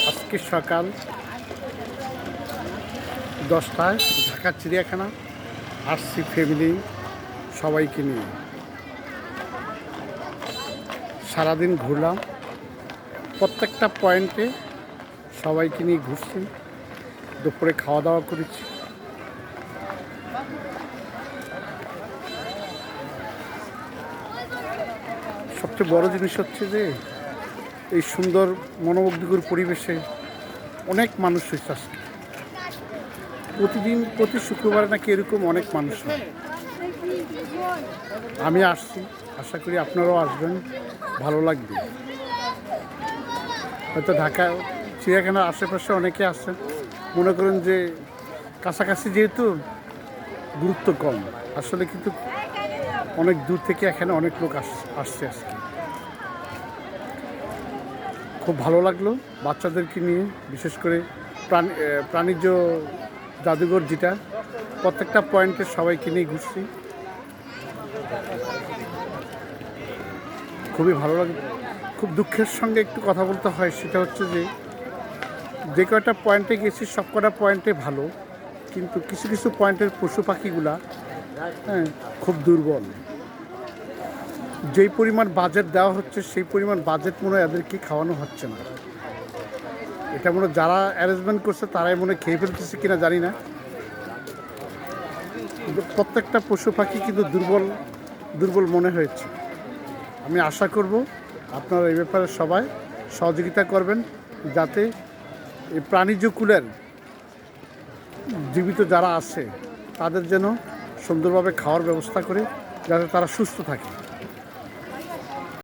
আজকে সকাল 10টায় ঢাকা চিড়িয়াখানা আসছি ফ্যামিলি সবাইকে নিয়ে। সারাদিন ঘুরলাম, প্রত্যেকটা পয়েন্টে সবাইকে নিয়ে ঘুরছি, দুপুরে খাওয়া দাওয়া করেছি। সবচেয়ে বড় জিনিস হচ্ছে যে এই সুন্দর মনোমুগ্ধকর পরিবেশে অনেক মানুষ হয়েছে আজকে। প্রতি শুক্রবারে নাকি এরকম অনেক মানুষ হয়। আমি আসছি, আশা করি আপনারাও আসবেন, ভালো লাগবে। হয়তো ঢাকা চিড়িয়াখানার আশেপাশে অনেকে আসছেন, মনে করেন যে কাছাকাছি যেহেতু গুরুত্ব কম, আসলে কিন্তু অনেক দূর থেকে এখানে অনেক লোক আসছে আজকে। খুব ভালো লাগলো বাচ্চাদেরকে নিয়ে, বিশেষ করে প্রাণীজ জাদুঘর যেটা, প্রত্যেকটা পয়েন্টে সবাইকে নিয়ে ঘুরছি, খুবই ভালো লাগে। খুব দুঃখের সঙ্গে একটু কথা বলতে হয়, সেটা হচ্ছে যে কয়টা পয়েন্টে গেছি সব কটা পয়েন্টে ভালো, কিন্তু কিছু কিছু পয়েন্টের পশু পাখিগুলা খুব দুর্বল। যেই পরিমাণ বাজেট দেওয়া হচ্ছে সেই পরিমাণ বাজেট মনে হয় এদেরকে খাওয়ানো হচ্ছে না। এটা মনে যারা অ্যারেঞ্জমেন্ট করছে তারাই মনে খেয়ে ফেলতেছে কিনা জানি না, কিন্তু প্রত্যেকটা পশু পাখি কিন্তু দুর্বল মনে হয়েছে। আমি আশা করব আপনারা এই ব্যাপারে সবাই সহযোগিতা করবেন, যাতে এই প্রাণীজ কুলের জীবিত যারা আছে তাদের যেন সুন্দরভাবে খাওয়ার ব্যবস্থা করে, যাতে তারা সুস্থ থাকে।